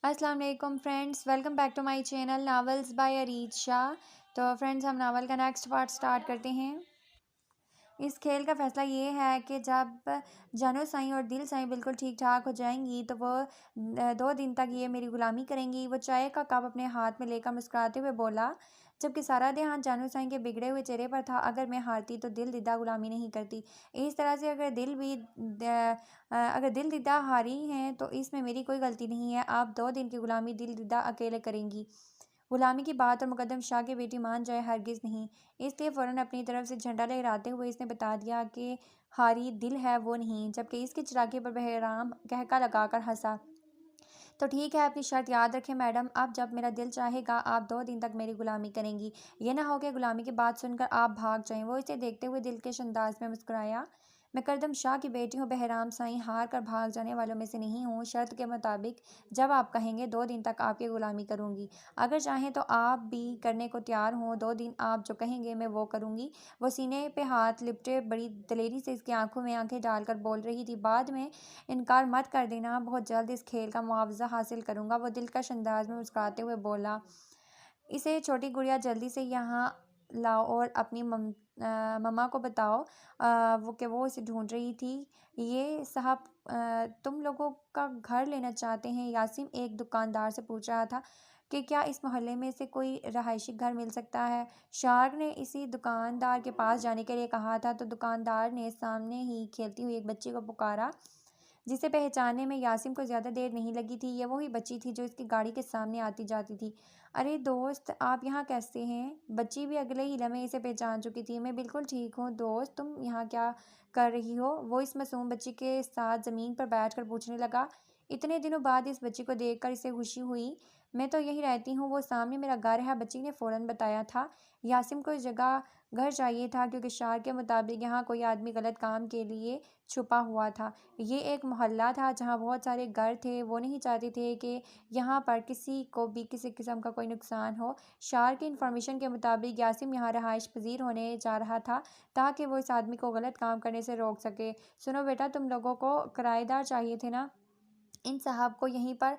अस्सलाम वालेकुम friends, welcome back to my channel novels by Areej Shah. तो फ्रेंड्स, हम नावल का नेक्स्ट पार्ट स्टार्ट करते हैं। इस खेल का फैसला ये है कि जब जानो साईं और दिल साईं बिल्कुल ठीक ठाक हो जाएंगी तो वो 2 दिन तक ये मेरी गुलामी करेंगी। वो चाय का कप अपने हाथ में लेकर मुस्कुराते हुए बोला, जबकि सारा ध्यान जानो साईं के बिगड़े हुए चेहरे पर था। अगर मैं हारती तो दिल दीदा गुलामी नहीं करती। इस तरह से अगर दिल दीदा हारी हैं तो इसमें मेरी कोई गलती नहीं है। आप 2 दिन की गुलामी दिल दीदा अकेले करेंगी। गुलामी की बात और मुकद्दम शाह की बेटी मान जाए, हरगिज़ नहीं। इसलिए फ़ौरन अपनी तरफ से झंडा लहराते हुए इसने बता दिया कि हारी दिल है, वो नहीं। जबकि इसकी चिरागे पर बहराम कहका लगाकर हंसा। तो ठीक है, अपनी शर्त याद रखें मैडम। अब जब मेरा दिल चाहेगा आप 2 दिन तक मेरी गुलामी करेंगी। ये ना हो कि गुलामी की बात सुनकर आप भाग जाएं। वो इसे देखते हुए दिलकश अंदाज में मुस्कुराया। मैं करदम शाह की बेटी हूँ, बहराम साईं, हार कर भाग जाने वालों में से नहीं हूँ। शर्त के मुताबिक जब आप कहेंगे 2 दिन तक आपकी गुलामी करूँगी। अगर चाहें तो आप भी करने को तैयार हों। 2 दिन आप जो कहेंगे मैं वो करूँगी। वो सीने पे हाथ लिपटे बड़ी दलेरी से इसकी आंखों में आंखें डालकर बोल रही थी, बाद में इनकार मत कर देना, बहुत जल्द इस खेल का मुआवजा हासिल करूँगा। वो दिलकश अंदाज में मुस्कुराते हुए बोला, इसे छोटी गुड़िया जल्दी से यहाँ लाओ और अपनी मम्मा को बताओ वो इसे ढूंढ रही थी। ये साहब तुम लोगों का घर लेना चाहते हैं? यासिम एक दुकानदार से पूछ रहा था कि क्या इस मोहल्ले में से कोई रहायशी घर मिल सकता है। शार्क ने इसी दुकानदार के पास जाने के लिए कहा था तो दुकानदार ने सामने ही खेलती हुई एक बच्ची को पुकारा, जिसे पहचानने में यासिम को ज़्यादा देर नहीं लगी थी। ये वही बच्ची थी जो इसकी गाड़ी के सामने आती जाती थी। अरे दोस्त, आप यहाँ कैसे हैं? बच्ची भी अगले ही लम्हे इसे पहचान चुकी थी। मैं बिल्कुल ठीक हूँ दोस्त, तुम यहाँ क्या कर रही हो? वो इस मासूम बच्ची के साथ ज़मीन पर बैठकर पूछने लगा। इतने दिनों बाद इस बच्ची को देखकर इसे खुशी हुई। मैं तो यहीं रहती हूँ, वो सामने मेरा घर है, बच्ची ने फ़ौरन बताया था। यासिम को इस जगह घर चाहिए था क्योंकि शार के मुताबिक यहाँ कोई आदमी गलत काम के लिए छुपा हुआ था। ये एक मोहल्ला था जहाँ बहुत सारे घर थे। वो नहीं चाहते थे कि यहाँ पर किसी को भी किसी किस्म का कोई नुकसान हो। शार की इन्फॉर्मेशन के मुताबिक यासिम यहाँ रहाइश पजीर होने जा रहा था ताकि वो इस आदमी को गलत काम करने से रोक सके। सुनो बेटा, तुम लोगों को किराएदार चाहिए थे ना? इन साहब को यहीं पर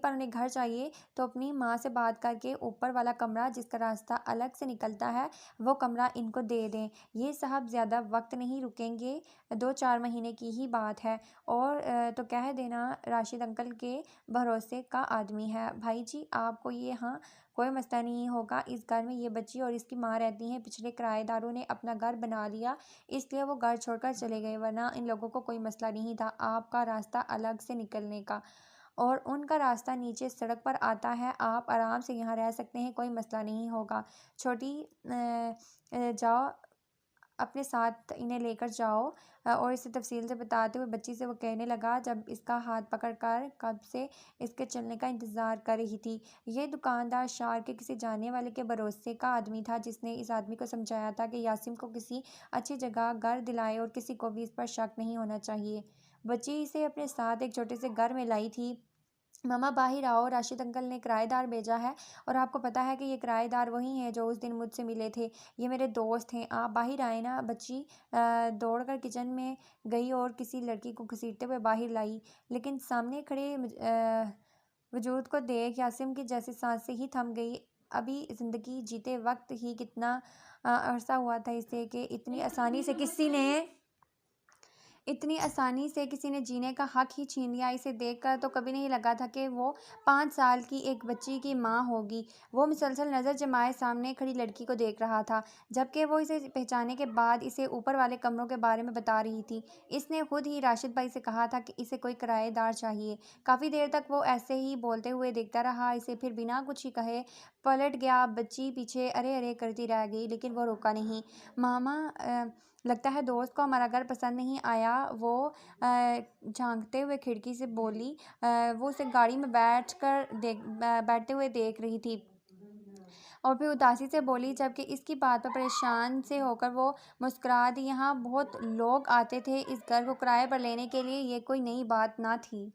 उन्हें घर चाहिए तो अपनी माँ से बात करके ऊपर वाला कमरा जिसका रास्ता अलग से निकलता है वो कमरा इनको दे दें। ये साहब ज़्यादा वक्त नहीं रुकेंगे, 2-4 महीने की ही बात है। और तो कह देना राशिद अंकल के भरोसे का आदमी है। भाई जी, आपको ये हाँ कोई मसला नहीं होगा। इस घर में ये बच्ची और इसकी माँ रहती हैं। पिछले किराएदारों ने अपना घर बना लिया इसलिए वो घर छोड़कर चले गए, वरना इन लोगों को कोई मसला नहीं था आपका रास्ता अलग से निकलने का। और उनका रास्ता नीचे सड़क पर आता है। आप आराम से यहाँ रह सकते हैं, कोई मसला नहीं होगा। छोटी जाओ, अपने साथ इन्हें लेकर जाओ। और इसे तफसील से बताते हुए बच्ची से वो कहने लगा, जब इसका हाथ पकड़कर कब से इसके चलने का इंतज़ार कर रही थी। ये दुकानदार शार के किसी जानने वाले के भरोसे का आदमी था जिसने इस आदमी को समझाया था कि यासिम को किसी अच्छी जगह घर दिलाए और किसी को भी इस पर शक नहीं होना चाहिए। बच्ची इसे अपने साथ एक छोटे से घर में लाई थी। मामा बाहिर आओ, राशिद अंकल ने किराएदार भेजा है। और आपको पता है कि ये किराएदार वही हैं जो उस दिन मुझसे मिले थे। ये मेरे दोस्त हैं, आप बाहर आए ना। बच्ची दौड़कर किचन में गई और किसी लड़की को घसीटते हुए बाहर लाई, लेकिन सामने खड़े वजूद को देख यासिम की जैसे सांसें ही थम गई। अभी ज़िंदगी जीते वक्त ही कितना अरसा हुआ था इसे कि इतनी आसानी से किसी ने जीने का हक ही छीन लिया। इसे देखकर तो कभी नहीं लगा था कि वो 5 साल की एक बच्ची की माँ होगी। वो मुसलसल नज़र जमाए सामने खड़ी लड़की को देख रहा था, जबकि वो इसे पहचानने के बाद इसे ऊपर वाले कमरों के बारे में बता रही थी। इसने खुद ही राशिद भाई से कहा था कि इसे कोई किराएदार चाहिए। काफ़ी देर तक वो ऐसे ही बोलते हुए देखता रहा इसे, फिर बिना कुछ ही कहे पलट गया। बच्ची पीछे अरे अरे करती रह गई, लेकिन वो रुका नहीं। मामा, लगता है दोस्त को हमारा घर पसंद नहीं आया। वो झांकते हुए खिड़की से बोली। वो उसे गाड़ी में बैठते हुए देख रही थी और फिर उदासी से बोली, जबकि इसकी बात पर परेशान से होकर वो मुस्कुरा दी। यहाँ बहुत लोग आते थे इस घर को किराए पर लेने के लिए, ये कोई नई बात ना थी।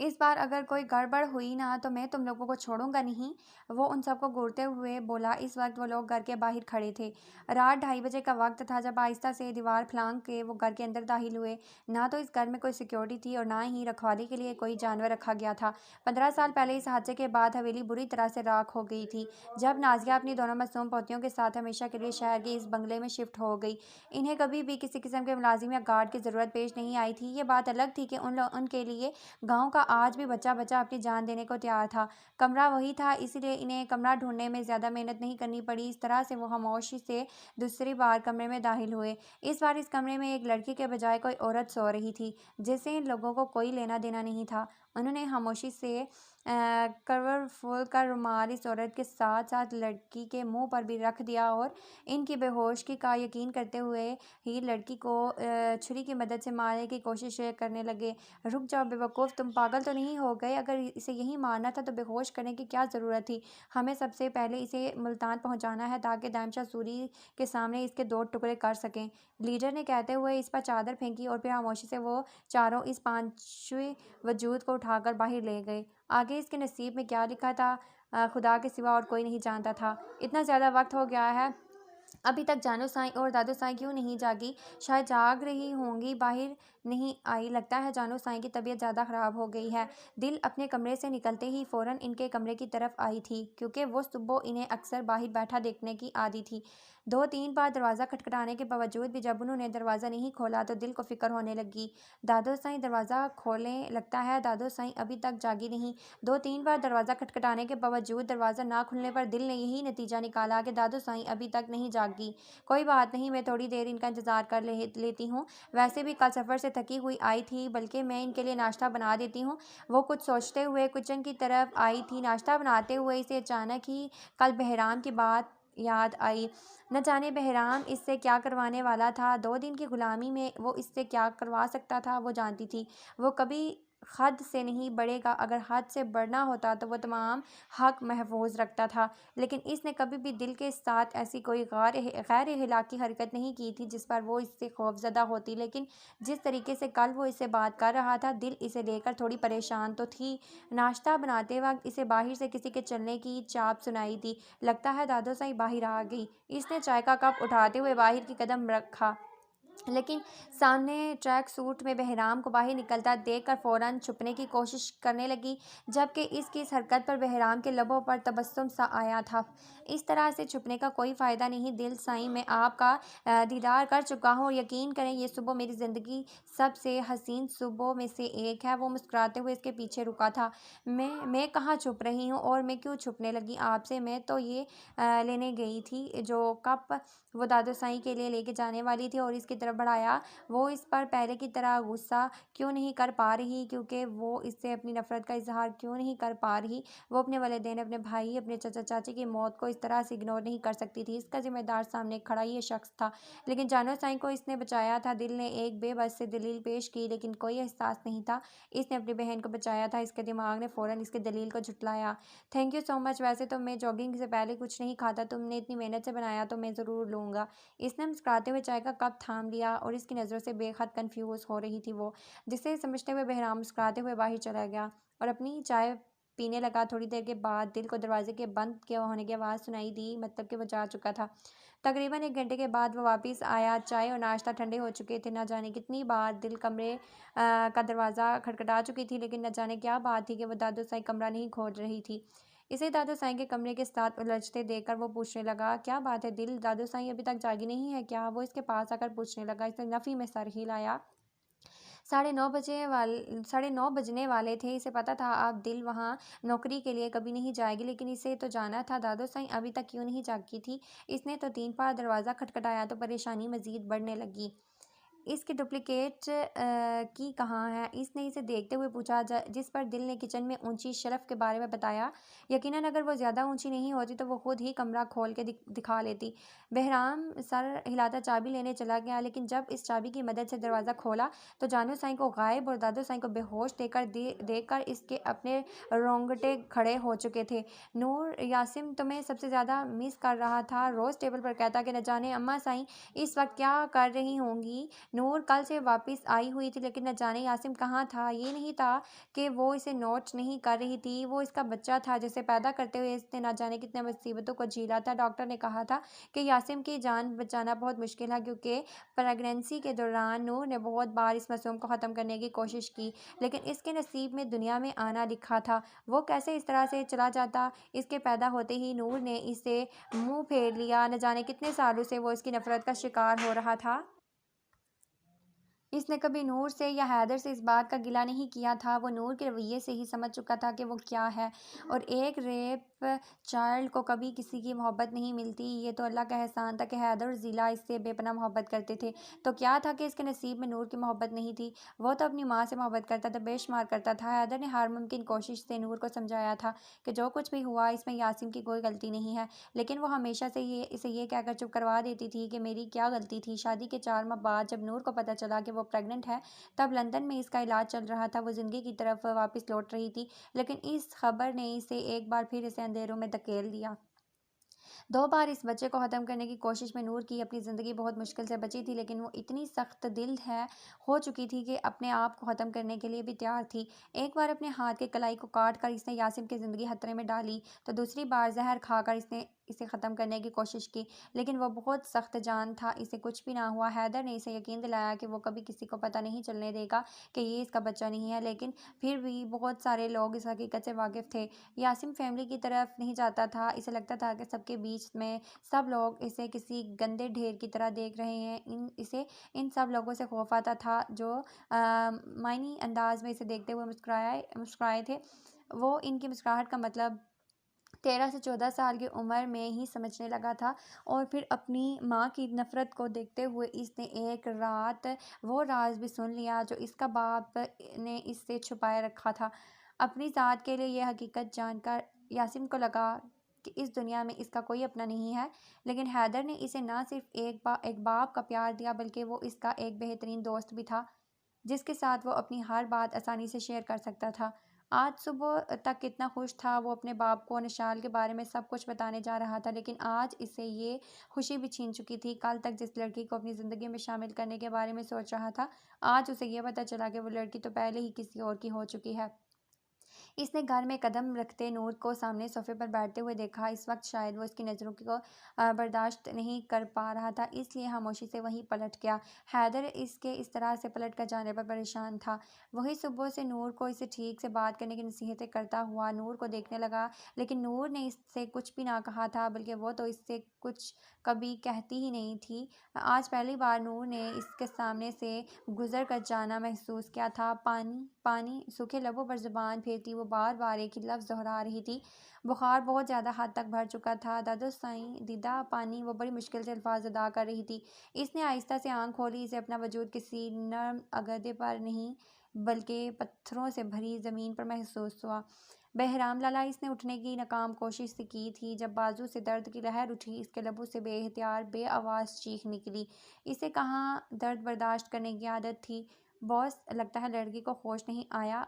इस बार अगर कोई गड़बड़ हुई ना तो मैं तुम लोगों को छोड़ूंगा नहीं। वो उन सबको घूरते हुए बोला। इस वक्त वो लोग घर के बाहर खड़े थे। रात 2:30 बजे का वक्त था जब आहिस्ता से दीवार फलांग के वो घर के अंदर दाखिल हुए। ना तो इस घर में कोई सिक्योरिटी थी और ना ही रखवाली के लिए कोई जानवर रखा गया था। 15 साल पहले इस हादसे के बाद हवेली बुरी तरह से राख हो गई थी। जब नाजिया अपनी दोनों मासूम पोतियों के साथ हमेशा के लिए शहर के इस बंगले में शिफ्ट हो गई, इन्हें कभी भी किसी किस्म के मुलाजिम या गार्ड की ज़रूरत पेश नहीं आई थी। ये बात अलग थी कि उनके लिए गांव का आज भी बच्चा बच्चा अपनी जान देने को तैयार था। कमरा वही था, इसीलिए इन्हें कमरा ढूंढने में ज़्यादा मेहनत नहीं करनी पड़ी। इस तरह से वो खामोशी से दूसरी बार कमरे में दाखिल हुए। इस बार इस कमरे में एक लड़की के बजाय कोई औरत सो रही थी, जिससे इन लोगों को कोई लेना देना नहीं था। उन्होंने खामोशी से कवर फूल का रुमाल इस औरत के साथ साथ लड़की के मुंह पर भी रख दिया और इनकी बेहोशी का यकीन करते हुए ही लड़की को छुरी की मदद से मारने की कोशिश करने लगे। रुक जाओ बेवकूफ़, तुम पागल तो नहीं हो गए? अगर इसे यही मारना था तो बेहोश करने की क्या ज़रूरत थी? हमें सबसे पहले इसे मुल्तान पहुंचाना है ताकि दामशा सूरी के सामने इसके 2 टुकड़े कर सकें। लीडर ने कहते हुए इस पर चादर फेंकी और फिर खामोशी से वो चारों इस पांचवें वजूद को उठाकर बाहर ले गए। आगे इसके नसीब में क्या लिखा था खुदा के सिवा और कोई नहीं जानता था। इतना ज़्यादा वक्त हो गया है, अभी तक जानू साईं और दादू साईं क्यों नहीं जागी? शायद जाग रही होंगी, बाहर नहीं आई। लगता है जानू साईं की तबीयत ज़्यादा ख़राब हो गई है। दिल अपने कमरे से निकलते ही फ़ौरन इनके कमरे की तरफ आई थी, क्योंकि वो सुबह इन्हें अक्सर बाहर बैठा देखने की आदी थी। 2-3 बार दरवाज़ा खटखटाने के बावजूद भी जब उन्होंने दरवाज़ा नहीं खोला तो दिल को फिक्र होने लगी। दादू साईं दरवाज़ा खोलें, लगता है दादू साईं अभी तक जागी नहीं। 2-3 बार दरवाज़ा खटखटाने के बावजूद दरवाज़ा ना खुलने पर दिल ने यही नतीजा निकाला कि दादू साईं अभी तक नहीं जागी। कोई बात नहीं, मैं थोड़ी देर इनका इंतज़ार कर लेती हूँ। वैसे भी कल सफ़र से थकी हुई आई थी, बल्कि मैं इनके लिए नाश्ता बना देती हूँ। वो कुछ सोचते हुए किचन की तरफ आई थी। नाश्ता बनाते हुए इसे अचानक ही कल बहराम की बात याद आई। न जाने बहराम इससे क्या करवाने वाला था। 2 दिन की गुलामी में वो इससे क्या करवा सकता था वो जानती थी। वो कभी हद से नहीं बढ़ेगा। अगर हद से बढ़ना होता तो वो तमाम हक महफूज रखता था, लेकिन इसने कभी भी दिल के साथ ऐसी कोई गैर इखलाकी हरकत नहीं की थी जिस पर वो इससे खौफजदा होती। लेकिन जिस तरीके से कल वो इससे बात कर रहा था, दिल इसे लेकर थोड़ी परेशान तो थी। नाश्ता बनाते वक्त इसे बाहर से किसी के चलने की चाप सुनाई दी। लगता है दादू साईं बाहर आ गई। इसने चाय का कप उठाते हुए बाहर की कदम रखा, लेकिन सामने ट्रैक सूट में बहराम को बाहर निकलता देखकर फौरन छुपने की कोशिश करने लगी, जबकि इसकी इस हरकत पर बहराम के लबों पर तबस्सुम सा आया था। इस तरह से छुपने का कोई फ़ायदा नहीं। दिल साईं, मैं आपका दीदार कर चुका हूँ और यकीन करें ये सुबह मेरी ज़िंदगी सबसे हसीन सुबह में से एक है। वो मुस्कुराते हुए इसके पीछे रुका था। मैं कहाँ छुप रही हूँ और मैं क्यों छुपने लगी आपसे? मैं तो ये लेने गई थी जो कप वो दादू साईं के लिए लेके जाने वाली थी और इसकी तरफ बढ़ाया। वो इस पर पहले की तरह गुस्सा क्यों नहीं कर पा रही, क्योंकि वो इससे अपनी नफ़रत का इजहार क्यों नहीं कर पा रही? वो अपने वालिदैन, अपने भाई, अपने चाचा चाची की मौत को इस तरह से इग्नोर नहीं कर सकती थी। इसका ज़िम्मेदार सामने खड़ा ये शख्स था, लेकिन जानू साईं को इसने बचाया था। दिल ने एक बेबस से दलील पेश की, लेकिन कोई एहसास नहीं था इसने अपनी बहन को बचाया था। इसके दिमाग ने फ़ौरन इसकी दलील को झुठलाया। Thank you so much. वैसे तो मैं जॉगिंग से पहले कुछ नहीं खाता, तुमने इतनी मेहनत से बनाया तो मैं ज़रूर लूँगा। इसने मुस्कुराते हुए चाय का कप थाम लिया और इसकी नज़रों से बेहद कन्फ्यूज़ हो रही थी वो, जिसे समझते हुए बहराम मुस्कुराते हुए बाहर चला गया और अपनी चाय पीने लगा। थोड़ी देर के बाद दिल को दरवाजे के बंद के होने की आवाज़ सुनाई दी, मतलब कि वो जा चुका था। तकरीबन 1 घंटे के बाद वो वापस आया। चाय और नाश्ता ठंडे हो चुके थे। न जाने कितनी बार दिल कमरे का दरवाज़ा खटखटा चुकी थी, लेकिन न जाने क्या बात थी कि वो दादू साईं कमरा नहीं खोल रही थी। इसे दादू साईं के कमरे के साथ उलझते देखकर वो पूछने लगा, क्या बात है दिल, दादू साईं अभी तक जागी नहीं है क्या? वो इसके पास आकर पूछने लगा। इसने नफ़ी में सर हिलाया। 9:30 बजने वाले थे। इसे पता था अब दिल वहाँ नौकरी के लिए कभी नहीं जाएगी, लेकिन इसे तो जाना था। दादू साईं अभी तक क्यों नहीं जागी थी? इसने तो 3 बार दरवाज़ा खटखटाया तो परेशानी मज़ीद बढ़ने लगी। इसकी डुप्लिकेट की कहाँ है? इसने इसे देखते हुए पूछा, जिस पर दिल ने किचन में ऊंची शेल्फ के बारे में बताया। यकीनन अगर वो ज़्यादा ऊंची नहीं होती तो वो खुद ही कमरा खोल के दिखा लेती। बहराम सर हिलाता चाबी लेने चला गया, लेकिन जब इस चाबी की मदद से दरवाज़ा खोला तो जानू साईं को गायब और दादू साईं को बेहोश देखकर इसके अपने रोंगटे खड़े हो चुके थे। नूर यासिम तुम्हें सबसे ज़्यादा मिस कर रहा था, रोज़ टेबल पर कहता कि न जाने अम्मा साईं इस वक्त क्या कर रही होंगी। नूर कल से वापस आई हुई थी, लेकिन न जाने यासिम कहाँ था। ये नहीं था कि वो इसे नोट नहीं कर रही थी, वो इसका बच्चा था जिसे पैदा करते हुए इसने न जाने कितने मुसीबतों को झेला था। डॉक्टर ने कहा था कि यासिम की जान बचाना बहुत मुश्किल है, क्योंकि प्रेगनेंसी के दौरान नूर ने बहुत बार इस मासूम को ख़त्म करने की कोशिश की, लेकिन इसके नसीब में दुनिया में आना लिखा था। वो कैसे इस तरह से चला जाता। इसके पैदा होते ही नूर ने इसे मुंह फेर लिया। न जाने कितने सालों से वो इसकी नफरत का शिकार हो रहा था। इसने कभी नूर से या हैदर से इस बात का गिला नहीं किया था। वो नूर के रवैये से ही समझ चुका था कि वो क्या है, और एक रेप चाइल्ड को कभी किसी की मोहब्बत नहीं मिलती। ये तो अल्लाह का एहसान था कि हैदर और ज़िला इससे बेपनाह मोहब्बत करते थे। तो क्या था कि इसके नसीब में नूर की मोहब्बत नहीं थी। वो तो अपनी माँ से मोहब्बत करता था, बेशुमार करता था। हैदर ने हर मुमकिन कोशिश से नूर को समझाया था कि जो कुछ भी हुआ इसमें यासिम की कोई गलती नहीं है, लेकिन वो हमेशा से इसे ये कहकर चुप करवा देती थी कि मेरी क्या गलती थी। शादी के 4 माह बाद जब नूर को पता चला कि वो प्रेग्नेंट है, तब लंदन में इसका इलाज चल रहा था। वो ज़िंदगी की तरफ वापस लौट रही थी, लेकिन इस खबर ने इसे एक बार फिर इसे अंधेरों में धकेल दिया। 2 बार इस बच्चे को ख़त्म करने की कोशिश में नूर की अपनी ज़िंदगी बहुत मुश्किल से बची थी, लेकिन वो इतनी सख्त दिल है हो चुकी थी कि अपने आप को ख़त्म करने के लिए भी तैयार थी। एक बार अपने हाथ के कलाई को काट कर इसने यासिम की ज़िंदगी खतरे में डाली, तो दूसरी बार जहर खाकर इसने इसे ख़त्म करने की कोशिश की, लेकिन वो बहुत सख्त जान था, इसे कुछ भी ना हुआ। हैदर ने इसे यकीन दिलाया कि वो कभी किसी को पता नहीं चलने देगा कि ये इसका बच्चा नहीं है, लेकिन फिर भी बहुत सारे लोग इस हकीकत से वाकिफ़ थे। यासिम फैमिली की तरफ नहीं जाता था। इसे लगता था कि सबके बीच में सब लोग इसे किसी गंदे ढेर की तरह देख रहे हैं। इन सब लोगों से खौफ आता था जो मायनी अंदाज में इसे देखते हुए मुस्कुराए थे। वो इनकी मुस्कुराहट का मतलब 13 से 14 साल की उम्र में ही समझने लगा था, और फिर अपनी माँ की नफ़रत को देखते हुए इसने एक रात वो राज भी सुन लिया जो इसका बाप ने इससे छुपाए रखा था। अपनी ज़ात के लिए यह हकीकत जानकर यासिम को लगा कि इस दुनिया में इसका कोई अपना नहीं है, लेकिन हैदर ने इसे ना सिर्फ एक बाप का प्यार दिया, बल्कि वो इसका एक बेहतरीन दोस्त भी था, जिसके साथ वो अपनी हर बात आसानी से शेयर कर सकता था। आज सुबह तक कितना खुश था। वो अपने बाप को निशाल के बारे में सब कुछ बताने जा रहा था, लेकिन आज इसे ये खुशी भी छीन चुकी थी। कल तक जिस लड़की को अपनी ज़िंदगी में शामिल करने के बारे में सोच रहा था, आज उसे ये पता चला कि वो लड़की तो पहले ही किसी और की हो चुकी है। इसने घर में कदम रखते नूर को सामने सोफे पर बैठते हुए देखा। इस वक्त शायद वो इसकी नज़रों को बर्दाश्त नहीं कर पा रहा था, इसलिए खामोशी से वहीं पलट गया। हैदर इसके इस तरह से पलट कर जाने पर परेशान था। वही सुबह से नूर को इसे ठीक से बात करने की नसीहतें करता हुआ नूर को देखने लगा, लेकिन नूर ने इससे कुछ भी ना कहा था, बल्कि वो तो इससे कुछ कभी कहती ही नहीं थी। आज पहली बार नूर ने इसके सामने से गुजर कर जाना महसूस किया था। पानी पानी सूखे लबों पर ज़ुबान फेरती वो बार बार एक ही लफ्ज़ दोहरा रही थी। बुखार बहुत ज़्यादा हद तक बढ़ चुका था। दादो साईं दीदा पानी, वो बड़ी मुश्किल से अल्फाज अदा कर रही थी। इसने आहिस्ता से आंख खोली। इसे अपना वजूद किसी नर्म अगदे पर नहीं, बल्कि पत्थरों से भरी ज़मीन पर महसूस हुआ। बहराम लाला, इसने उठने की नाकाम कोशिश से की थी जब बाजू से दर्द की लहर उठी। इसके लबों से बेहतियार बेआवाज़ चीख निकली। इसे कहाँ दर्द बर्दाश्त करने की आदत थी। बॉस, लगता है लड़की को होश नहीं आया,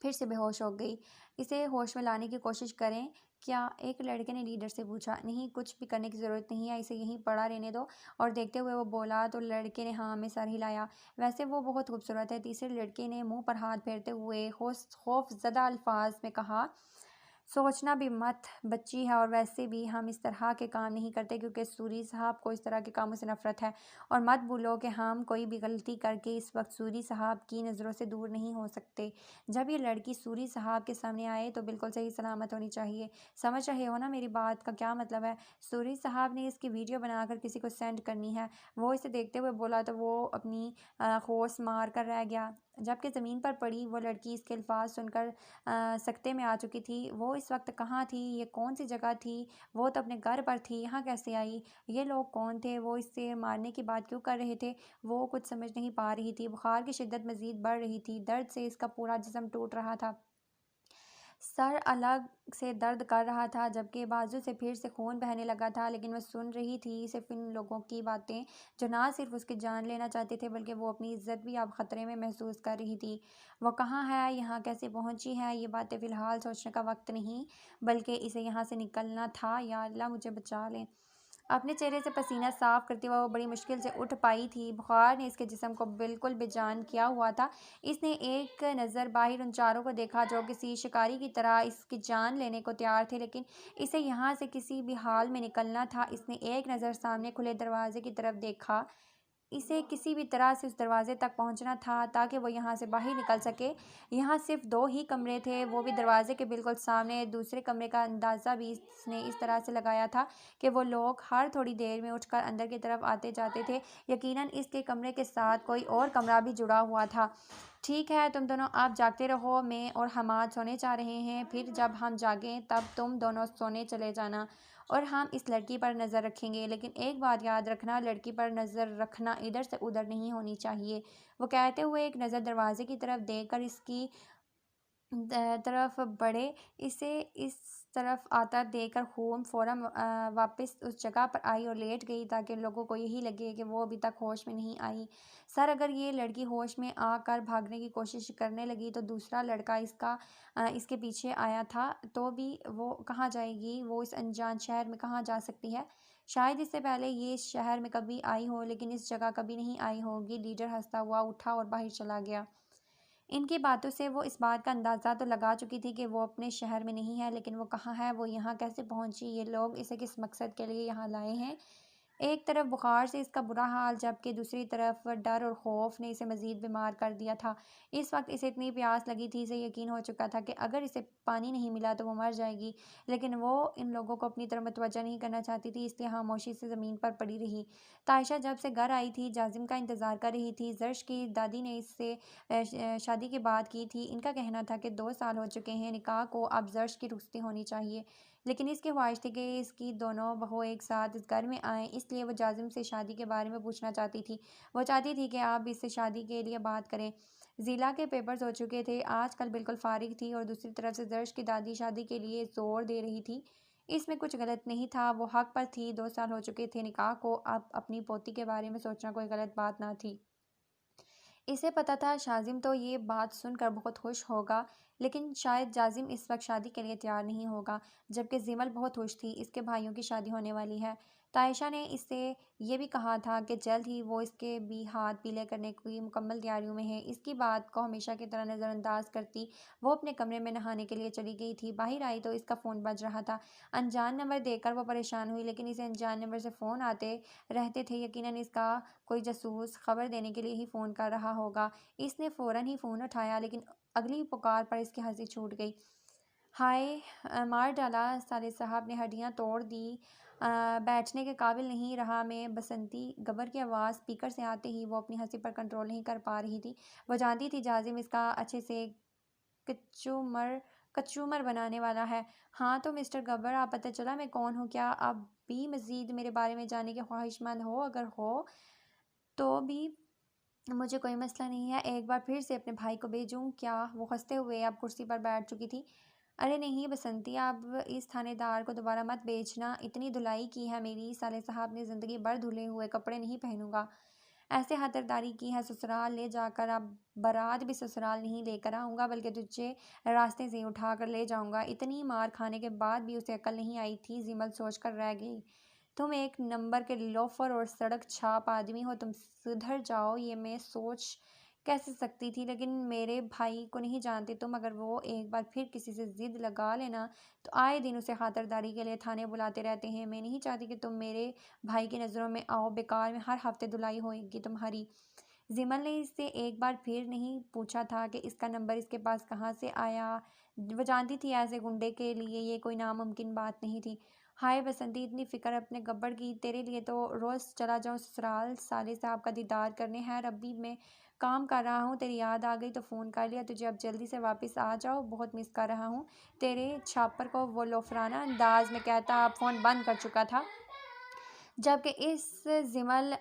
फिर से बेहोश हो गई। इसे होश में लाने की कोशिश करें क्या? एक लड़के ने लीडर से पूछा। नहीं, कुछ भी करने की ज़रूरत नहीं है, इसे यहीं पड़ा रहने दो। और देखते हुए वो बोला तो लड़के ने हाँ में सर हिलाया। वैसे वो बहुत खूबसूरत है। तीसरे लड़के ने मुंह पर हाथ फेरते हुए खौफजदा अल्फाज में कहा। सोचना भी मत, बच्ची है, और वैसे भी हम इस तरह के काम नहीं करते क्योंकि सूरी साहब को इस तरह के कामों से नफरत है। और मत भूलो कि हम कोई भी गलती करके इस वक्त सूरी साहब की नज़रों से दूर नहीं हो सकते। जब ये लड़की सूरी साहब के सामने आए तो बिल्कुल सही सलामत होनी चाहिए। समझ रहे हो ना मेरी बात का क्या मतलब है? सूरी साहब ने इसकी वीडियो बनाकर किसी को सेंड करनी है। वो इसे देखते हुए बोला तो वो अपनी होश मार कर रह गया। जबकि ज़मीन पर पड़ी वो लड़की इसके अल्फाज सुनकर सकते में आ चुकी थी। वो इस वक्त कहाँ थी? ये कौन सी जगह थी? वो तो अपने घर पर थी, यहाँ कैसे आई? ये लोग कौन थे? वो इससे मारने की बात क्यों कर रहे थे? वो कुछ समझ नहीं पा रही थी। बुखार की शिद्दत मज़ीद बढ़ रही थी। दर्द से इसका पूरा जिस्म टूट रहा था। सर अलग से दर्द कर रहा था, जबकि बाजू से फिर से खून बहने लगा था, लेकिन वह सुन रही थी सिर्फ इन लोगों की बातें जो ना सिर्फ उसकी जान लेना चाहते थे, बल्कि वो अपनी इज्जत भी अब खतरे में महसूस कर रही थी। वो कहाँ है? यहाँ कैसे पहुंची है? ये बातें फ़िलहाल सोचने का वक्त नहीं, बल्कि इसे यहाँ से निकलना था। या अल्लाह मुझे बचा ले। अपने चेहरे से पसीना साफ करते हुए वो बड़ी मुश्किल से उठ पाई थी। बुखार ने इसके जिस्म को बिल्कुल बेजान किया हुआ था। इसने एक नज़र बाहर उन चारों को देखा जो किसी शिकारी की तरह इसकी जान लेने को तैयार थे, लेकिन इसे यहाँ से किसी भी हाल में निकलना था। इसने एक नज़र सामने खुले दरवाजे की तरफ देखा। इसे किसी भी तरह से उस दरवाजे तक पहुंचना था ताकि वो यहाँ से बाहर निकल सके। यहाँ सिर्फ 2 ही कमरे थे, वो भी दरवाजे के बिल्कुल सामने। दूसरे कमरे का अंदाज़ा भी इसने इस तरह से लगाया था कि वो लोग हर थोड़ी देर में उठकर अंदर की तरफ आते जाते थे। यकीनन इसके कमरे के साथ कोई और कमरा भी जुड़ा हुआ था। ठीक है, तुम दोनों आप जागते रहो, मैं और हमाद सोने जा रहे हैं, फिर जब हम जागें तब तुम दोनों सोने चले जाना और हम इस लड़की पर नज़र रखेंगे। लेकिन एक बात याद रखना, लड़की पर नज़र रखना इधर से उधर नहीं होनी चाहिए। वो कहते हुए एक नज़र दरवाजे की तरफ देखकर इसकी तरफ बढ़े। इसे इस तरफ आता देखकर खून फ़ौरन वापस उस जगह पर आई और लेट गई ताकि लोगों को यही लगे कि वो अभी तक होश में नहीं आई। सर, अगर ये लड़की होश में आकर भागने की कोशिश करने लगी तो दूसरा लड़का इसके पीछे आया था तो भी वो कहाँ जाएगी? वो इस अनजान शहर में कहाँ जा सकती है? शायद इससे पहले ये इस शहर में कभी आई हो, लेकिन इस जगह कभी नहीं आई होगी। लीडर हंसता हुआ उठा और बाहर चला गया। इनकी बातों से वो इस बात का अंदाज़ा तो लगा चुकी थी कि वो अपने शहर में नहीं है, लेकिन वो कहाँ है, वो यहाँ कैसे पहुँची, ये लोग इसे किस मकसद के लिए यहाँ लाए हैं। एक तरफ बुखार से इसका बुरा हाल, जबकि दूसरी तरफ डर और खौफ ने इसे मज़ीद बीमार कर दिया था। इस वक्त इसे इतनी प्यास लगी थी, इसे यकीन हो चुका था कि अगर इसे पानी नहीं मिला तो वो मर जाएगी। लेकिन वो इन लोगों को अपनी तरफ मुतवज्जह नहीं करना चाहती थी, इसलिए खामोशी से ज़मीन पर पड़ी रही। तायशा जब से घर आई थी, जाजिम का इंतज़ार कर रही थी। जर्श की दादी ने इससे शादी की बात की थी। इनका कहना था कि 2 साल हो चुके हैं निकाह को, अब जर्श की रुखसती होनी चाहिए। लेकिन इसकी ख्वाहिश थी कि इसकी दोनों बहू एक साथ इस घर में आएँ, इसलिए वो जाजिम से शादी के बारे में पूछना चाहती थी। वो चाहती थी कि आप इससे शादी के लिए बात करें। ज़ीला के पेपर्स हो चुके थे, आजकल बिल्कुल फ़ारिग थी और दूसरी तरफ से दर्श की दादी शादी के लिए ज़ोर दे रही थी। इसमें कुछ गलत नहीं था, वो हक़ पर थी। 2 साल हो चुके थे निकाह को, अब अपनी पोती के बारे में सोचना कोई गलत बात ना थी। इसे पता था शाज़िम तो ये बात सुनकर बहुत खुश होगा, लेकिन शायद जाज़िम इस वक्त शादी के लिए तैयार नहीं होगा, जबकि ज़िमल बहुत खुश थी, इसके भाइयों की शादी होने वाली है। तायशा ने इससे ये भी कहा था कि जल्द ही वो इसके भी हाथ पीले करने की मुकम्मल तैयारियों में है। इसकी बात को हमेशा की तरह नज़रअंदाज करती वो अपने कमरे में नहाने के लिए चली गई थी। बाहर आई तो इसका फ़ोन बज रहा था। अनजान नंबर देखकर वो परेशान हुई, लेकिन इसे अनजान नंबर से फ़ोन आते रहते थे। यकीनन इसका कोई जासूस खबर देने के लिए ही फ़ोन कर रहा होगा। इसने फ़ौरन ही फ़ोन उठाया, लेकिन अगली पुकार पर इसकी हंसी छूट गई। हाय, मार डाला साले साहब ने, हड्डियाँ तोड़ दी। बैठने के काबिल नहीं रहा मैं। बसंती गबर की आवाज़ स्पीकर से आते ही वो अपनी हंसी पर कंट्रोल नहीं कर पा रही थी। वो जानती थी जाजिम इसका अच्छे से कचूमर कचूमर बनाने वाला है। हाँ तो मिस्टर गब्बर, आप पता चला मैं कौन हूँ? क्या आप भी मज़ीद मेरे बारे में जानने के ख्वाहिशमंद हो? अगर हो तो भी मुझे कोई मसला नहीं है। एक बार फिर से अपने भाई को भेजूँ क्या? वो हंसते हुए अब कुर्सी पर बैठ चुकी थी। अरे नहीं बसंती, अब इस थानेदार को दोबारा मत भेजना। इतनी धुलाई की है मेरी साले साहब ने, ज़िंदगी भर धुले हुए कपड़े नहीं पहनूंगा। ऐसे खातिरदारी की है ससुराल ले जाकर, अब बारात भी ससुराल नहीं लेकर आऊँगा, बल्कि तुझे रास्ते से उठा कर ले जाऊँगा। इतनी मार खाने के बाद भी उसे अकल नहीं आई थी। जिमल सोच कर रह गई। तुम एक नंबर के लोफर और सड़क छाप आदमी हो, तुम सुधर जाओ, ये मैं सोच कैसे सकती थी। लेकिन मेरे भाई को नहीं जानते तुम, अगर वो एक बार फिर किसी से जिद लगा लेना तो आए दिन उसे खातिरदारी के लिए थाने बुलाते रहते हैं। मैं नहीं चाहती कि तुम मेरे भाई की नज़रों में आओ। बेकार में हर हफ्ते धुलाई होगी तुम्हारी। जिमल ने इससे एक बार फिर नहीं पूछा था कि इसका नंबर इसके पास कहाँ से आया। वो जानती थी ऐसे गुंडे के लिए ये कोई नामुमकिन बात नहीं थी। हाय बसंती, इतनी फ़िक्र अपने गब्बर की, तेरे लिए तो रोज़ चला जाऊँ ससुराल साले साहब का दीदार करने। है अभी मैं काम कर रहा हूँ, तेरी याद आ गई तो फ़ोन कर लिया तुझे। अब जल्दी से वापस आ जाओ, बहुत मिस कर रहा हूँ तेरे छापर को। वो लोफराना अंदाज में कहता अब फ़ोन बंद कर चुका था, जबकि इस जिमल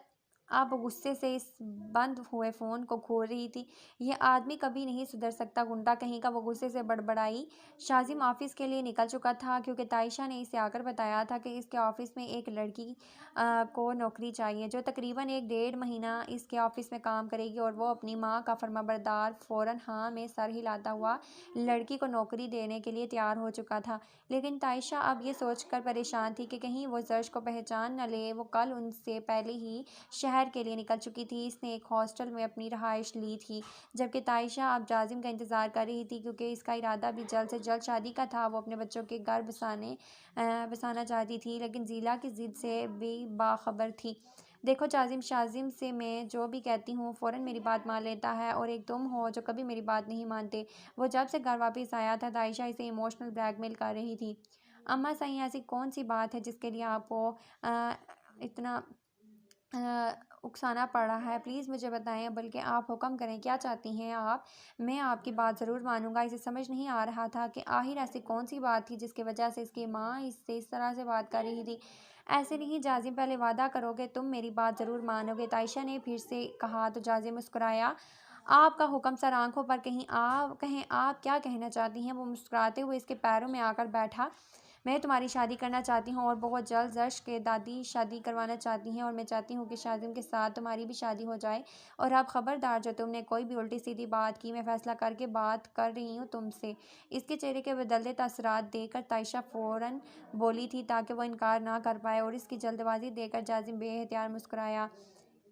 अब गुस्से से इस बंद हुए फ़ोन को खोल रही थी। ये आदमी कभी नहीं सुधर सकता, गुंडा कहीं का, वो गुस्से से बड़बड़ाई। शाज़िम ऑफ़िस के लिए निकल चुका था क्योंकि तायशा ने इसे आकर बताया था कि इसके ऑफ़िस में एक लड़की को नौकरी चाहिए जो तकरीबन 1 डेढ़ महीना इसके ऑफ़िस में काम करेगी और वो अपनी माँ का फर्माबरदार फ़ौरन हाँ में सर हिलाता हुआ लड़की को नौकरी देने के लिए तैयार हो चुका था। लेकिन तायशा अब ये सोचकर परेशान थी कि कहीं वो ज़र्श को पहचान न ले। वो कल उनसे पहले ही शहर के लिए निकल चुकी थी। इसने एक हॉस्टल में अपनी रहाइश ली थी, जबकि तायशा अब जाजिम का इंतज़ार कर रही थी क्योंकि इसका इरादा भी जल्द से जल्द शादी का था। वो अपने बच्चों के घर बसाना चाहती थी, लेकिन ज़ीला की ज़िद से भी बाखबर थी। देखो जाजिम, शाजिम से मैं जो भी कहती हूँ फ़ौरन मेरी बात मान लेता है, और एक तुम हो जो कभी मेरी बात नहीं मानते। वो जब से घर वापस आया था तायशा इसे इमोशनल ब्लैकमेल कर रही थी। अम्मा सही, ऐसी कौन सी बात है जिसके लिए आपको इतना उकसाना पड़ रहा है? प्लीज़ मुझे बताएं, बल्कि आप हुक्म करें, क्या चाहती हैं आप? मैं आपकी बात ज़रूर मानूंगा। इसे समझ नहीं आ रहा था कि आखिर ऐसी कौन सी बात थी जिसकी वजह से इसकी माँ इससे इस तरह से बात कर रही थी। ऐसे नहीं जाजिम, पहले वादा करोगे तुम मेरी बात ज़रूर मानोगे? तायशा ने फिर से कहा तो जाजिम मुस्कुराया। आपका हुक्म सर। आंखों पर कहें आप क्या कहना चाहती हैं? वो मुस्कुराते हुए इसके पैरों में आकर बैठा। मैं तुम्हारी शादी करना चाहती हूँ और बहुत जल्द। जर्श के दादी शादी करवाना चाहती हैं और मैं चाहती हूँ कि शाजिम के साथ तुम्हारी भी शादी हो जाए। और अब खबरदार, जो तुमने कोई भी उल्टी सीधी बात की, मैं फैसला करके बात कर रही हूँ तुमसे। इसके चेहरे के बदलते तासरात देखकर तायशा फ़ौरन बोली थी ताकि वो इनकार ना कर पाए, और इसकी जल्दबाजी देखकर जाजिम बेहतियार मुस्कुराया।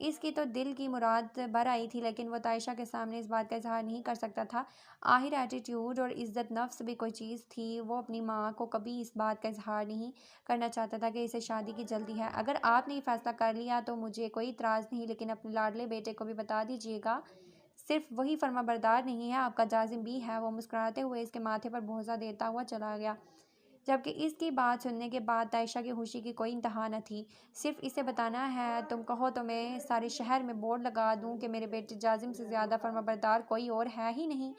इसकी तो दिल की मुराद भर आई थी, लेकिन वो तायशा के सामने इस बात का इजहार नहीं कर सकता था। आखिर एटीट्यूड और इज्जत नफ्स भी कोई चीज़ थी। वो अपनी माँ को कभी इस बात का इजहार नहीं करना चाहता था कि इसे शादी की जल्दी है। अगर आपने ये फैसला कर लिया तो मुझे कोई इतराज़ नहीं, लेकिन अपने लाडले बेटे को भी बता दीजिएगा, सिर्फ वही फर्माबरदार नहीं है, आपका जाजिम भी है। वो मुस्कुराते हुए इसके माथे पर भौंसा देता हुआ चला गया, जबकि इसकी बात सुनने के बाद तायशा की खुशी की कोई इंतहा न थी। सिर्फ इसे बताना है, तुम कहो तो मैं सारे शहर में बोर्ड लगा दूं कि मेरे बेटे जाजिम से ज़्यादा फर्माबरदार कोई और है ही नहीं।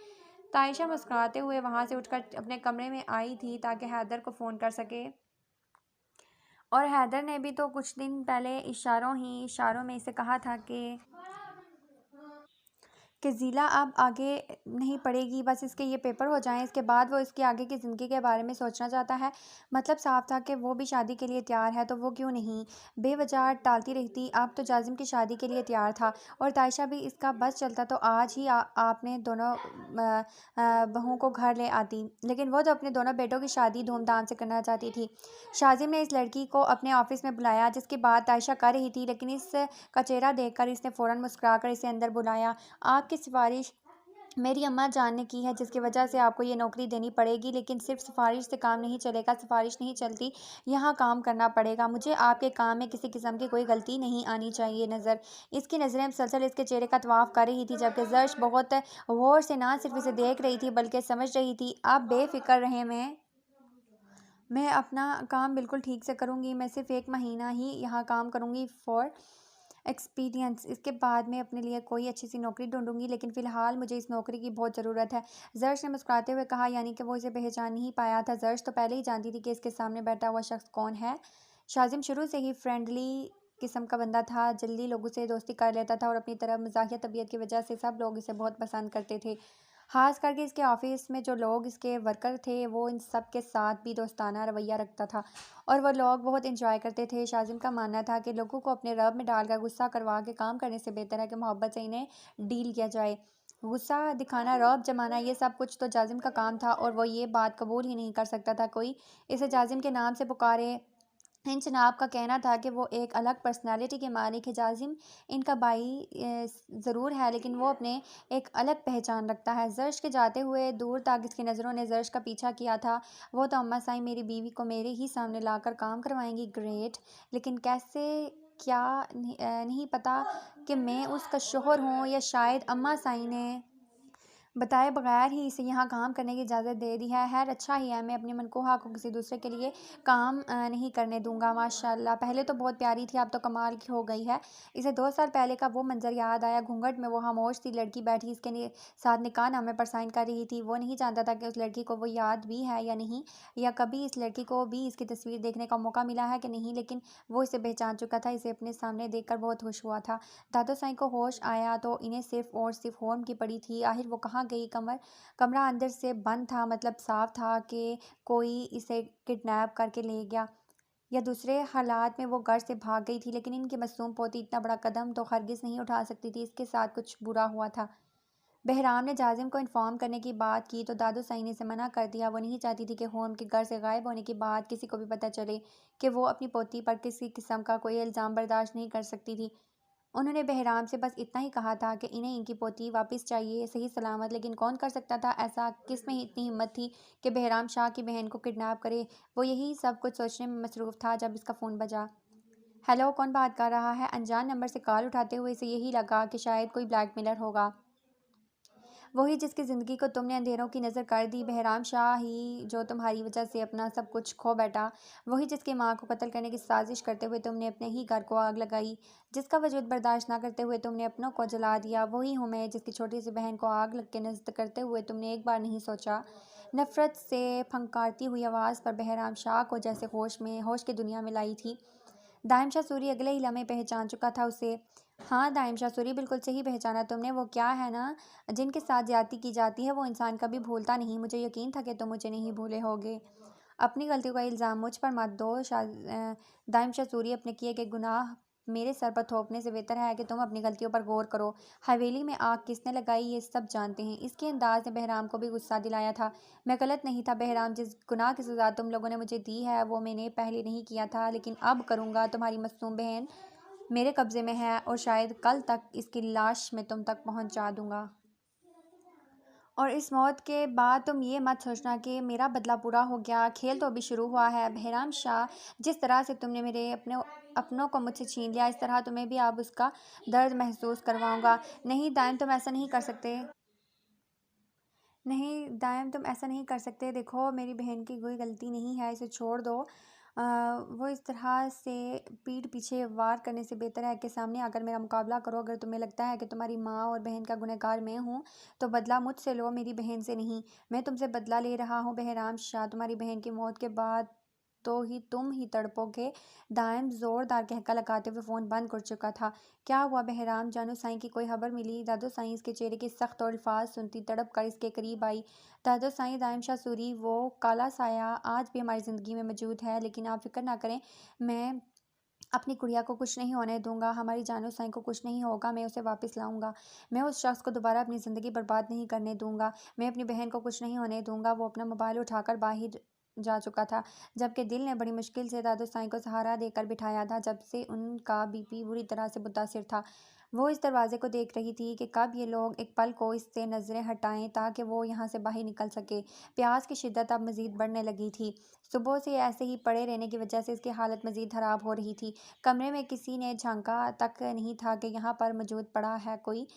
तायशा मुस्कुराते हुए वहां से उठकर अपने कमरे में आई थी ताकि हैदर को फ़ोन कर सके, और हैदर ने भी तो कुछ दिन पहले इशारों में इसे कहा था कि ज़ीला अब आगे नहीं पढ़ेगी, बस इसके ये पेपर हो जाएं, इसके बाद वो इसकी आगे की ज़िंदगी के बारे में सोचना चाहता है। मतलब साफ था कि वो भी शादी के लिए तैयार है, तो वो क्यों नहीं बेवजह टालती रहती। अब तो जाजिम की शादी के लिए तैयार था और तायशा भी इसका बस चलता तो आज ही आपने दोनों बहुओं को घर ले आती, लेकिन वो तो अपने दोनों बेटों की शादी धूमधाम से करना चाहती थी। शाजिम ने इस लड़की को अपने ऑफिस में बुलाया जिसकी बात तायशा कर रही थी, लेकिन इसका चेहरा देखकर इसने फ़ौरन मुस्कुराकर इसे अंदर बुलाया। आपकी सिफारिश मेरी अम्मा जान ने की है, जिसकी वजह से आपको ये नौकरी देनी पड़ेगी, लेकिन सिर्फ सिफारिश से काम नहीं चलेगा, सिफारिश नहीं चलती, यहाँ काम करना पड़ेगा। मुझे आपके काम में किसी किस्म की कोई गलती नहीं आनी चाहिए नज़र। इसकी नज़रें मुसलसल इसके चेहरे का तवाफ कर रही थी, जबकि जर्श बहुत गौर से ना सिर्फ इसे देख रही थी बल्कि समझ रही थी। आप बेफिक्र रहें, मैं अपना काम बिल्कुल ठीक से करूँगी। मैं सिर्फ 1 महीना ही यहाँ काम करूँगी फॉर एक्सपीरियंस। इसके बाद मैं अपने लिए कोई अच्छी सी नौकरी ढूंढूंगी, लेकिन फ़िलहाल मुझे इस नौकरी की बहुत ज़रूरत है। जर्श ने मुस्कुराते हुए कहा, यानी कि वो इसे पहचान नहीं पाया था। जर्श तो पहले ही जानती थी कि इसके सामने बैठा हुआ शख्स कौन है। शाजिम शुरू से ही फ्रेंडली किस्म का बंदा था, जल्दी लोगों से दोस्ती कर लेता था और अपनी तरह मज़ाहिया तबीयत की वजह से सब लोग इसे बहुत पसंद करते थे। खास करके इसके ऑफिस में जो लोग इसके वर्कर थे वो इन सब के साथ भी दोस्ताना रवैया रखता था और वो लोग बहुत इंजॉय करते थे। शाजिम का मानना था कि लोगों को अपने रब में डालकर गुस्सा करवा के काम करने से बेहतर है कि मोहब्बत से इन्हें डील किया जाए। गुस्सा दिखाना, रौब जमाना, ये सब कुछ तो जाजिम का काम था और वो ये बात कबूल ही नहीं कर सकता था कोई इसे जाजिम के नाम से पुकारे। इन जनाब का कहना था कि वो एक अलग पर्सनालिटी के मालिक है। जाजिम इनका भाई ज़रूर है, लेकिन वो अपने एक अलग पहचान रखता है। जर्श के जाते हुए दूर तक इसकी नज़रों ने जर्श का पीछा किया था। वो तो अम्मा साई मेरी बीवी को मेरे ही सामने लाकर काम करवाएंगी, ग्रेट, लेकिन कैसे, क्या नहीं पता कि मैं उसका शोहर हूँ, या शायद अम्मा साई ने बताए बगैर ही इसे यहाँ काम करने की इजाज़त दे दी है। खैर अच्छा ही है, मैं अपनी मनकोहा को किसी दूसरे के लिए काम नहीं करने दूँगा माशाअल्लाह। पहले तो बहुत प्यारी थी, अब तो कमाल की हो गई है। इसे 2 साल पहले का वो मंज़र याद आया, घूंघट में वो खामोश सी लड़की बैठी इसके साथ निकाहनामे पर साइन कर रही थी। वो नहीं जानता था कि उस लड़की को वो याद भी है या नहीं, या कभी इस लड़की को भी इसकी तस्वीर देखने का मौका मिला है कि नहीं, लेकिन वो इसे पहचान चुका था। इसे अपने सामने देखकर बहुत खुश हुआ था। दादो साईं को होश आया तो इन्हें सिर्फ़ और सिर्फ़ होम की पड़ी थी। आखिर वो कहाँ गई? कमरा अंदर से बंद था, मतलब साफ था कि कोई इसे किडनैप करके ले गया, या दूसरे हालात में वो घर से भाग गई थी। लेकिन इनकी मासूम पोती इतना बड़ा कदम तो हरगिज़ नहीं उठा सकती थी। इसके साथ कुछ बुरा हुआ था। बहराम ने जाजिम को इन्फॉर्म करने की बात की तो दादू साई ने इसे मना कर दिया। वो नहीं चाहती थी कि होम के घर से गायब होने के बाद किसी को भी पता चले कि वो अपनी पोती पर किसी किस्म का कोई इल्ज़ाम बर्दाश्त नहीं कर सकती थी। उन्होंने बहराम से बस इतना ही कहा था कि इन्हें इनकी पोती वापस चाहिए सही सलामत। लेकिन कौन कर सकता था ऐसा? किस में इतनी हिम्मत थी कि बहराम शाह की बहन को किडनैप करे? वो यही सब कुछ सोचने में मसरूफ़ था जब इसका फ़ोन बजा। हेलो, कौन बात कर रहा है? अनजान नंबर से कॉल उठाते हुए इसे यही लगा कि शायद कोई ब्लैकमेलर होगा, वही जिसकी ज़िंदगी को तुमने अंधेरों की नज़र कर दी। बहराम शाह ही जो तुम्हारी वजह से अपना सब कुछ खो बैठा, वही जिसकी माँ को कत्ल करने की साजिश करते हुए तुमने अपने ही घर को आग लगाई, जिसका वजूद बर्दाश्त ना करते हुए तुमने अपनों को जला दिया। वही हूँ मैं जिसकी छोटी सी बहन को आग लग के नज़र करते हुए तुमने एक बार नहीं सोचा। नफ़रत से फंकारती हुई आवाज़ पर बहराम शाह को जैसे होश की दुनिया में लाई थी। दाहिम शाह सूरी अगले ही लम्हे पहचान चुका था उसे। हाँ दाहिम शाह सूरी, बिल्कुल सही पहचाना तुमने। वो क्या है ना, जिनके साथ ज्यादती की जाती है वो इंसान कभी भूलता नहीं। मुझे यकीन था कि तुम मुझे नहीं भूले होगे। अपनी गलतियों का इल्ज़ाम मुझ पर मत दो दाहिम शाह सूरी। अपने किए गए गुनाह मेरे सर पर थोपने से बेहतर है कि तुम अपनी गलतियों पर गौर करो। हवेली में आग किसने लगाई ये सब जानते हैं। इसके अंदाज ने बहराम को भी गुस्सा दिलाया था। मैं गलत नहीं था बहराम, जिस गुनाह की सज़ा तुम लोगों ने मुझे दी है वो मैंने पहले नहीं किया था, लेकिन अब करूँगा। तुम्हारी मासूम बहन मेरे कब्ज़े में है और शायद कल तक इसकी लाश मैं तुम तक पहुँचा दूँगा। और इस मौत के बाद तुम ये मत सोचना कि मेरा बदला पूरा हो गया। खेल तो अभी शुरू हुआ है। बहराम शाह, जिस तरह से तुमने मेरे अपनों को मुझसे छीन लिया, इस तरह तुम्हें भी अब उसका दर्द महसूस करवाऊंगा। नहीं दायम, तुम ऐसा नहीं कर सकते। नहीं दायम, तुम ऐसा नहीं कर सकते। देखो, मेरी बहन की कोई गलती नहीं है, इसे छोड़ दो। वो इस तरह से पीठ पीछे वार करने से बेहतर है कि सामने आकर मेरा मुकाबला करो। अगर तुम्हें लगता है कि तुम्हारी माँ और बहन का गुनहगार मैं हूँ तो बदला मुझसे लो, मेरी बहन से नहीं। मैं तुमसे बदला ले रहा हूँ बहराम शाह। तुम्हारी बहन की मौत के बाद तो ही तुम ही तड़पोगे। दायम जोरदार कहका लगाते हुए फ़ोन बंद कर चुका था। क्या हुआ बहराम? जानू साईं की कोई खबर मिली? दादो साईं इसके चेहरे की सख्त और अल्फाज सुनती तड़प कर इसके करीब आई। दादो साईं, दाइम शाह सूरी, वो काला साया आज भी हमारी ज़िंदगी में मौजूद है, लेकिन आप फ़िक्र ना करें। मैं अपनी गुड़िया को कुछ नहीं होने दूंगा। हमारी जानू साईं को कुछ नहीं होगा। मैं उसे वापस लाऊंगा। मैं उस शख्स को दोबारा अपनी ज़िंदगी बर्बाद नहीं करने दूंगा। मैं अपनी बहन को कुछ नहीं होने दूंगा। वो अपना मोबाइल उठाकर बाहर जा चुका था, जबकि दिल ने बड़ी मुश्किल से दादू साईं को सहारा देकर बिठाया था। जब से उनका बीपी बुरी तरह से मुतासिर था, वो इस दरवाजे को देख रही थी कि कब ये लोग एक पल को इससे नज़रें हटाएं ताकि वो यहाँ से बाहर निकल सके। प्यास की शिद्दत अब मज़ीद बढ़ने लगी थी। सुबह से ऐसे ही पड़े रहने की वजह से इसकी हालत मज़ीद ख़राब हो रही थी। कमरे में किसी ने झांका तक नहीं था कि यहाँ पर मौजूद पड़ा है कोई।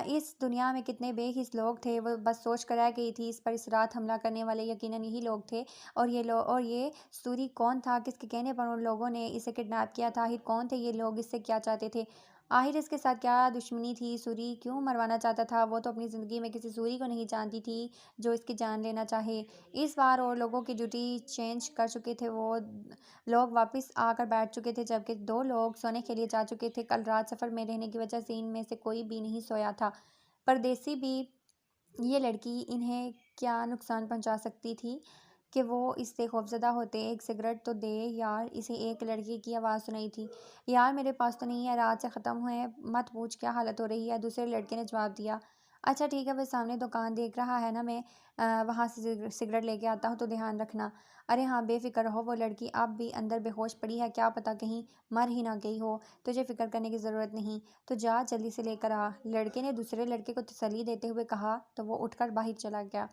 इस दुनिया में कितने बेहिस लोग थे, वो बस सोच कर रह गई थी। इस पर इस रात हमला करने वाले यकीनन यही लोग थे। और ये सूरी कौन था? किसके कहने पर उन लोगों ने इसे किडनैप किया था? आखिर कौन थे ये लोग? इससे क्या चाहते थे? आखिर इसके साथ क्या दुश्मनी थी? सूरी क्यों मरवाना चाहता था? वो तो अपनी ज़िंदगी में किसी सूरी को नहीं जानती थी जो इसकी जान लेना चाहे। इस बार और लोगों की ड्यूटी चेंज कर चुके थे। वो लोग वापस आकर बैठ चुके थे, जबकि 2 लोग सोने के लिए जा चुके थे। कल रात सफ़र में रहने की वजह से इनमें से कोई भी नहीं सोया था। परदेसी भी, ये लड़की इन्हें क्या नुकसान पहुंचा सकती थी कि वो इससे खौफज़दा होते? एक सिगरेट तो दे यार, इसे एक लड़की की आवाज़ सुनाई थी। यार मेरे पास तो नहीं है, रात से ख़त्म हुए, मत पूछ क्या हालत हो रही है। दूसरे लड़के ने जवाब दिया। अच्छा ठीक है, वो सामने दुकान देख रहा है ना, मैं वहाँ से सिगरेट लेके आता हूँ तो ध्यान रखना। अरे हाँ बेफिक्र रहो, वो लड़की अब भी अंदर बेहोश पड़ी है, क्या पता कहीं मर ही ना गई हो। तुझे फ़िक्र करने की ज़रूरत नहीं, तो जा जल्दी से लेकर आ, लड़के ने दूसरे लड़के को तसल्ली देते हुए कहा। तो वो उठकर बाहर चला गया।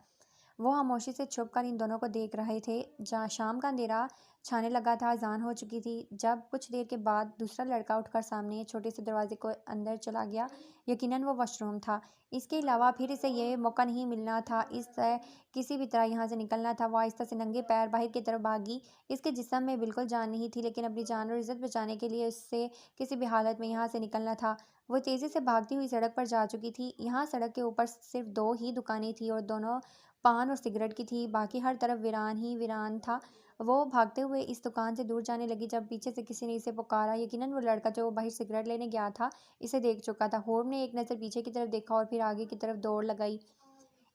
वो खामोशी से छुप कर इन दोनों को देख रहे थे। जहाँ शाम का अंधेरा छाने लगा था, अज़ान हो चुकी थी। जब कुछ देर के बाद दूसरा लड़का उठकर सामने छोटे से दरवाजे को अंदर चला गया। यकीनन वो वॉशरूम था। इसके अलावा फिर इसे ये मौका नहीं मिलना था। इसे किसी भी तरह यहाँ से निकलना था। वो आहिस्ता से नंगे पैर बाहर की तरफ भागी। इसके जिस्म में बिल्कुल जान नहीं थी, लेकिन अपनी जान और इज़्ज़त बचाने के लिए उससे किसी भी हालत में यहाँ से निकलना था। वो तेज़ी से भागती हुई सड़क पर जा चुकी थी। यहाँ सड़क के ऊपर सिर्फ 2 ही दुकानें थीं और दोनों पान और सिगरेट की थी। बाकी हर तरफ वीरान ही वीरान था। वो भागते हुए इस दुकान से दूर जाने लगी जब पीछे से किसी ने इसे पुकारा। यकीनन वो लड़का जो बाहर सिगरेट लेने गया था, इसे देख चुका था। होर्म ने एक नज़र पीछे की तरफ देखा और फिर आगे की तरफ दौड़ लगाई।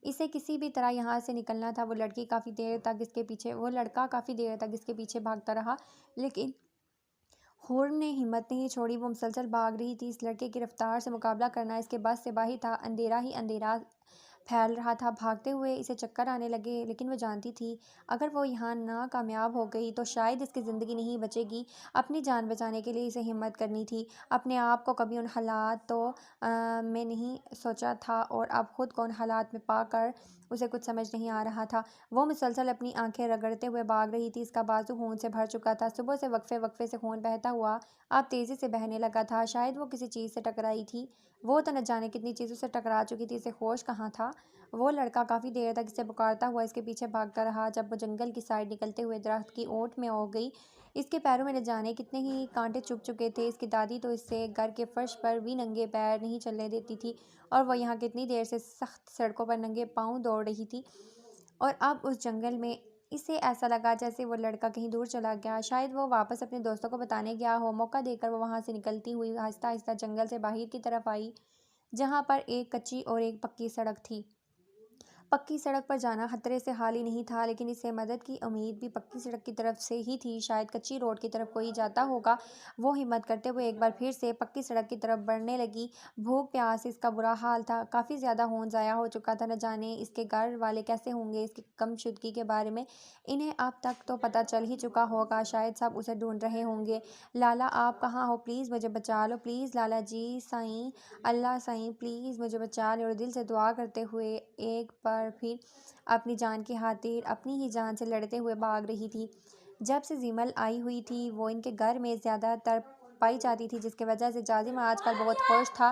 इसे किसी भी तरह यहाँ से निकलना था। वो लड़का काफ़ी देर तक इसके पीछे भागता रहा, लेकिन होर्न ने हिम्मत नहीं छोड़ी। वो मुसलसल भाग रही थी। इस लड़के की रफ्तार से मुकाबला करना इसके बस से बाहर था। अंधेरा ही अंधेरा फैल रहा था। भागते हुए इसे चक्कर आने लगे, लेकिन वो जानती थी अगर वो यहाँ नाकामयाब हो गई तो शायद इसकी ज़िंदगी नहीं बचेगी। अपनी जान बचाने के लिए इसे हिम्मत करनी थी। अपने आप को कभी उन हालातों में नहीं सोचा था और अब खुद को उन हालात में पाकर उसे कुछ समझ नहीं आ रहा था। वो मुसलसल अपनी आंखें रगड़ते हुए भाग रही थी। इसका बाजू खून से भर चुका था। सुबह से वक्फे वक्फे से खून बहता हुआ अब तेज़ी से बहने लगा था। शायद वो किसी चीज़ से टकराई थी। वो तो न जाने कितनी चीज़ों से टकरा चुकी थी, इसे होश कहाँ था। वो लड़का काफ़ी देर तक इसे पुकारता हुआ इसके पीछे भागता रहा। जब वो जंगल की साइड निकलते हुए दरख्त की ओट में हो गई, इसके पैरों में न जाने कितने ही कांटे चुभ चुके थे। इसकी दादी तो इससे घर के फर्श पर भी नंगे पैर नहीं चलने देती थी, और वह यहाँ कितनी देर से सख्त सड़कों पर नंगे पाँव दौड़ रही थी। और अब उस जंगल में इसे ऐसा लगा जैसे वो लड़का कहीं दूर चला गया। शायद वो वापस अपने दोस्तों को बताने गया हो। मौका देकर वो वहाँ से निकलती हुई आहिस्ता आहिस्ता जंगल से बाहर की तरफ आई, जहाँ पर एक कच्ची और एक पक्की सड़क थी। पक्की सड़क पर जाना खतरे से हाल ही नहीं था, लेकिन इसे मदद की उम्मीद भी पक्की सड़क की तरफ से ही थी। शायद कच्ची रोड की तरफ कोई जाता होगा। वो हिम्मत करते हुए एक बार फिर से पक्की सड़क की तरफ बढ़ने लगी। भूख प्यास से इसका बुरा हाल था। काफ़ी ज़्यादा खून ज़ाया हो चुका था। न जाने इसके घर वाले कैसे होंगे। इसकी गुमशुदगी के बारे में इन्हें अब तक तो पता चल ही चुका होगा। शायद सब उसे ढूंढ रहे होंगे। लाला, आप कहाँ हो? प्लीज़ मुझे बचा लो। प्लीज़ लाला जी। साईं, अल्लाह साईं, प्लीज़ मुझे बचा लें। और दिल से दुआ करते हुए एक बार फिर अपनी जान की खातिर अपनी ही जान से लड़ते हुए भाग रही थी। जब से जिमल आई हुई थी, वो इनके घर में ज़्यादातर पाई जाती थी, जिसकी वजह से जाजिम आजकल बहुत खुश था।